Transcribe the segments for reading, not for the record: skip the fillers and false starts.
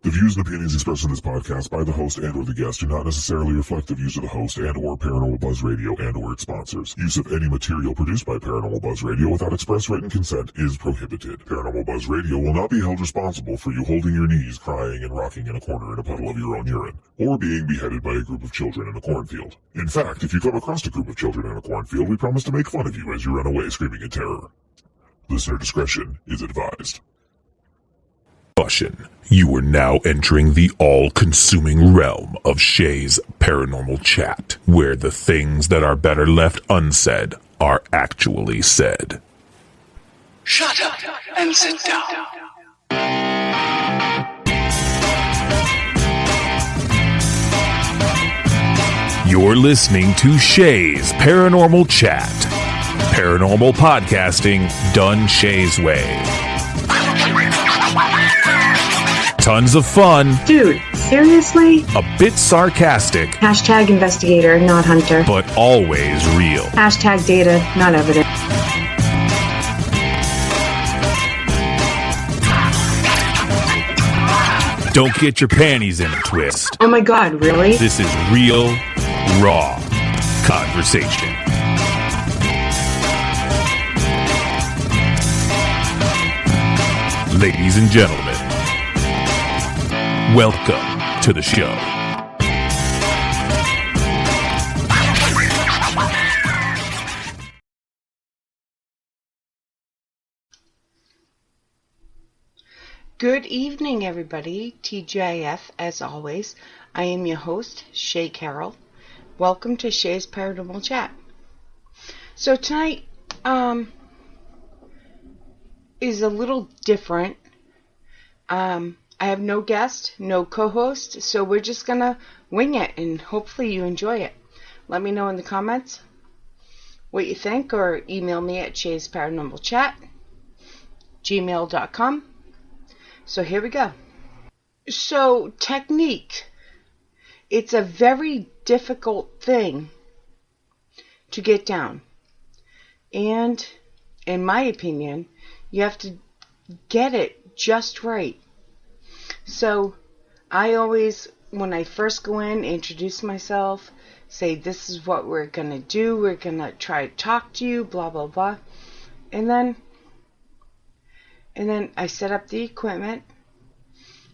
The views and opinions expressed in this podcast by the host and or the guest do not necessarily reflect the views of the host and or Paranormal Buzz Radio and or its sponsors. Use of any material produced by Paranormal Buzz Radio without express written consent is prohibited. Paranormal Buzz Radio will not be held responsible for you holding your knees, crying, and rocking in a corner in a puddle of your own urine, or being beheaded by a group of children in a cornfield. In fact, if you come across a group of children in a cornfield, we promise to make fun of you as you run away screaming in terror. Listener discretion is advised. You are now entering the all-consuming realm of Shay's Paranormal Chat, where the things that are better left unsaid are actually said. Shut up and sit down. You're listening to Shay's Paranormal Chat. Paranormal podcasting done Shay's way. Tons of fun. Dude, seriously? A bit sarcastic. Hashtag investigator, not hunter. But always real. Hashtag data, not evidence. Don't get your panties in a twist. Oh my god, really? This is real, raw conversation. Ladies and gentlemen, welcome to the show. Good evening, everybody. TGIF, as always. I am your host, Shay Carroll. Welcome to Shay's Paranormal Chat. So tonight, is a little different. I have no guest, no co-host, so we're just gonna wing it, and hopefully you enjoy it. Let me know in the comments what you think, or email me at shaysparanormalchat@gmail.com. So here we go. So, technique. It's a very difficult thing to get down. And, in my opinion, you have to get it just right. So, I always, when I first go in, introduce myself, say this is what we're going to do, we're going to try to talk to you, blah, blah, blah. And then I set up the equipment,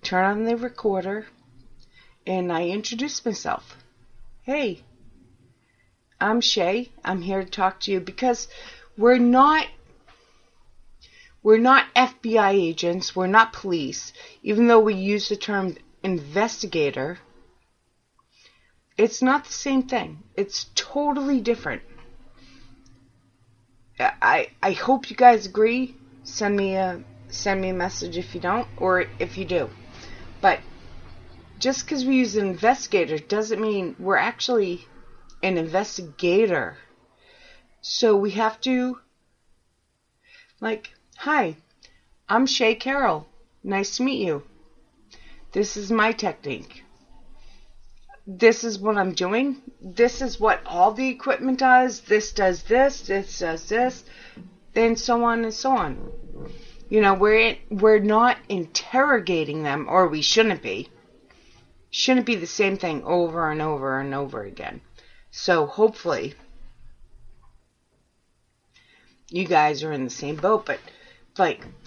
turn on the recorder, and I introduce myself. Hey, I'm Shay. I'm here to talk to you because we're not FBI agents. We're not police. Even though we use the term investigator, it's not the same thing. It's totally different. I hope you guys agree. Send me a message if you don't, or if you do. But just because we use an investigator doesn't mean we're actually an investigator. So we have to, hi, I'm Shay Carroll. Nice to meet you. This is my technique. This is what I'm doing. This is what all the equipment does. This does this. This does this. And so on and so on. You know, we're not interrogating them, or we shouldn't be. Shouldn't be the same thing over and over and over again. So hopefully you guys are in the same boat. But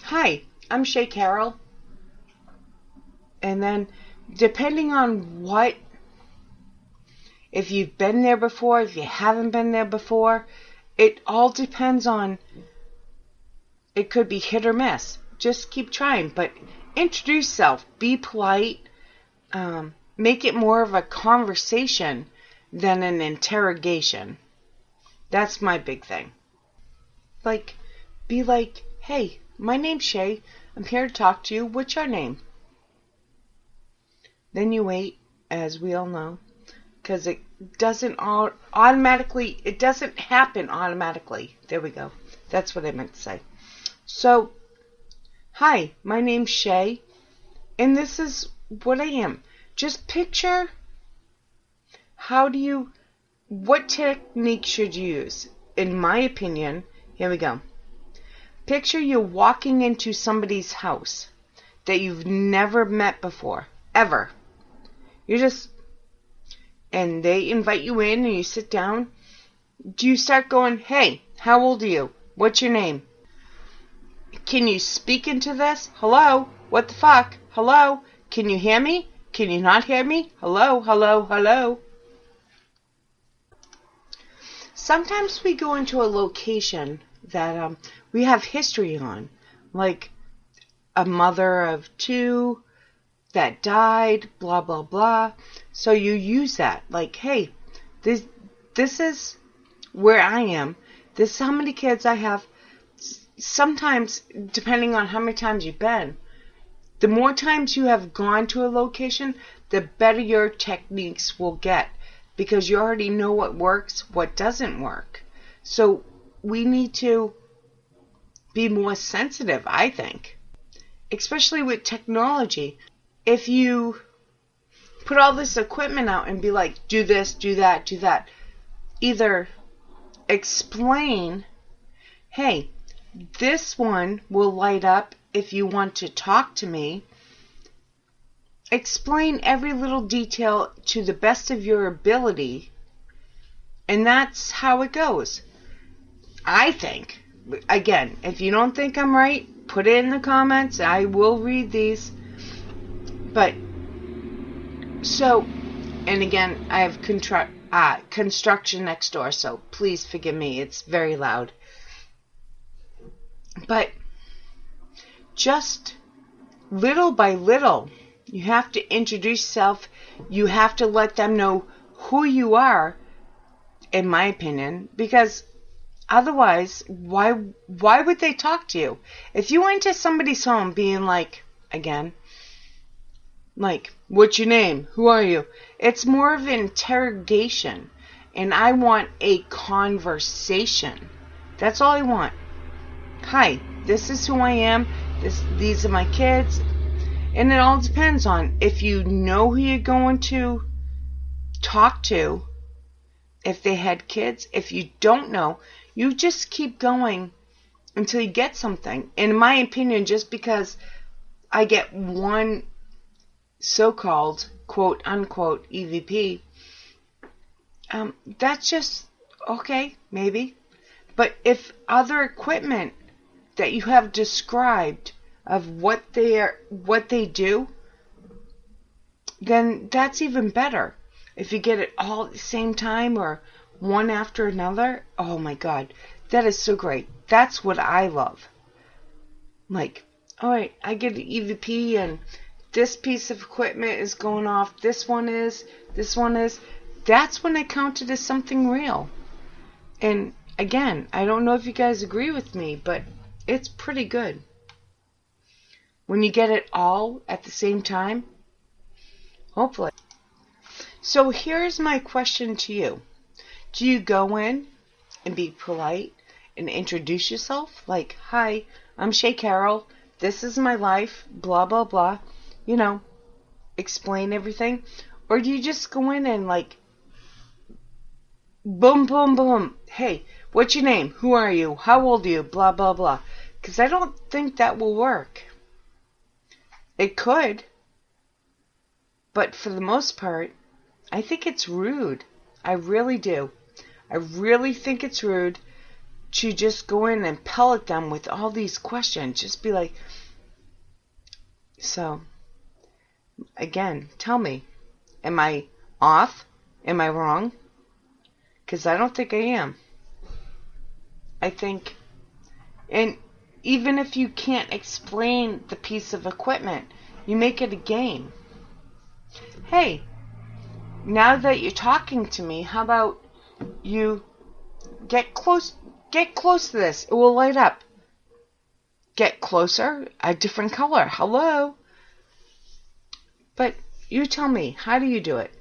hi, I'm Shay Carroll. And then depending on what, if you've been there before, if you haven't been there before, it all depends on. It could be hit or miss. Just keep trying. But introduce yourself. Be polite. Make it more of a conversation than an interrogation. That's my big thing. Be like, hey, my name's Shay. I'm here to talk to you. What's your name? Then you wait, as we all know. Because it doesn't automatically, it doesn't happen automatically. There we go. That's what I meant to say. So, hi, my name's Shay. And this is what I am. Just picture, what technique should you use? In my opinion, here we go. Picture you walking into somebody's house that you've never met before, ever. And they invite you in and you sit down. Do you start going, hey, how old are you? What's your name? Can you speak into this? Hello? What the fuck? Hello? Can you hear me? Can you not hear me? Hello, hello, hello. Sometimes we go into a location that we have history on, like a mother of 2 that died, blah, blah, blah. So you use that, like, hey, this is where I am. This is how many kids I have. Sometimes, depending on how many times you've been, the more times you have gone to a location, the better your techniques will get, because you already know what works, what doesn't work. So we need to be more sensitive, I think, especially with technology. If you put all this equipment out and be like, do this, do that, do that, either explain, hey, this one will light up if you want to talk to me. Explain every little detail to the best of your ability, and that's how it goes. I think, again, if you don't think I'm right, put it in the comments. I will read these. But, so, and again, I have construction next door, so please forgive me. It's very loud. But just little by little, you have to introduce yourself. You have to let them know who you are, in my opinion, because otherwise, why would they talk to you? If you went to somebody's home being like, again, like, what's your name? Who are you? It's more of an interrogation, and I want a conversation. That's all I want. Hi, this is who I am. These are my kids. And it all depends on if you know who you're going to talk to, if they had kids. If you don't know, you just keep going until you get something. In my opinion, just because I get one so-called, quote-unquote, EVP, that's just, okay, maybe. But if other equipment that you have described of what they do, then that's even better. If you get it all at the same time or one after another, oh my God, that is so great. That's what I love. Like, all right, I get an EVP and this piece of equipment is going off, this one is. That's when I count it as something real. And again, I don't know if you guys agree with me, but it's pretty good. When you get it all at the same time, hopefully. So here's my question to you. Do you go in and be polite and introduce yourself? Like, hi, I'm Shay Carroll. This is my life, blah, blah, blah. You know, explain everything. Or do you just go in and like, boom, boom, boom. Hey, what's your name? Who are you? How old are you? Blah, blah, blah. Because I don't think that will work. It could. But for the most part, I think it's rude. I really do. I really think it's rude to just go in and pellet them with all these questions. Just be like, so, again, tell me, am I off? Am I wrong? Because I don't think I am. I think, and even if you can't explain the piece of equipment, you make it a game. Hey, now that you're talking to me, how about you get close to this? It will light up. Get closer, a different color. Hello? But you tell me, how do you do it?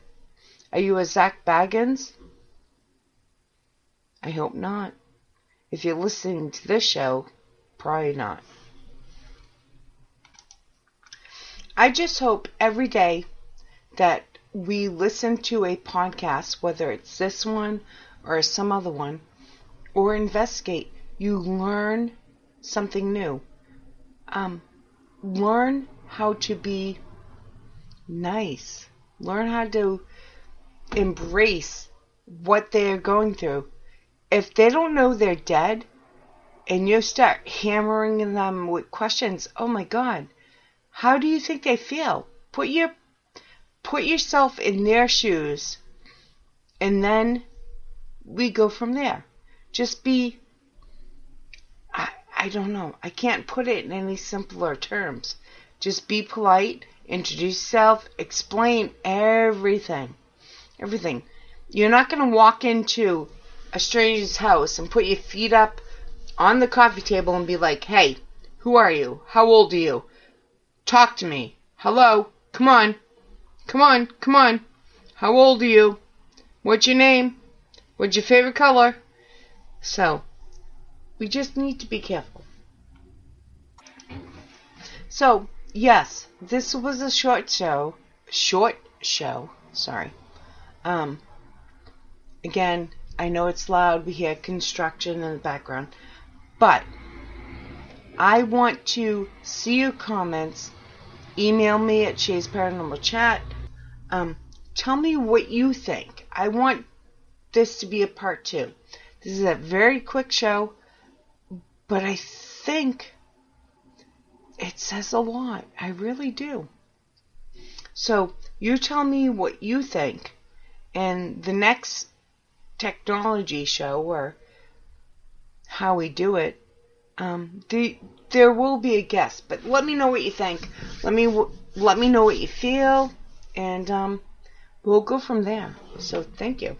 Are you a Zach Baggins? I hope not. If you're listening to this show, probably not. I just hope every day that we listen to a podcast, whether it's this one or some other one, or investigate, you learn something new. Learn how to be nice. Learn how to embrace what they're going through. If they don't know they're dead and you start hammering them with questions, oh my God, how do you think they feel? Put yourself in their shoes, and then we go from there. Just be, I don't know, I can't put it in any simpler terms. Just be polite, introduce yourself, explain everything. Everything. You're not going to walk into a stranger's house and put your feet up on the coffee table and be like, hey, who are you? How old are you? Talk to me. Hello? Come on. Come on. Come on. How old are you? What's your name? What's your favorite color? So, we just need to be careful. So, yes, this was a short show, sorry. Again, I know it's loud, we hear construction in the background, but I want to see your comments. Email me at Shay's Paranormal Chat. Tell me what you think. I want this to be a part 2. This is a very quick show, but I think it says a lot. I really do. So, you tell me what you think, and the next technology show, or how we do it, there will be a guest, but let me know what you think. Let me know what you feel, and we'll go from there. So, thank you.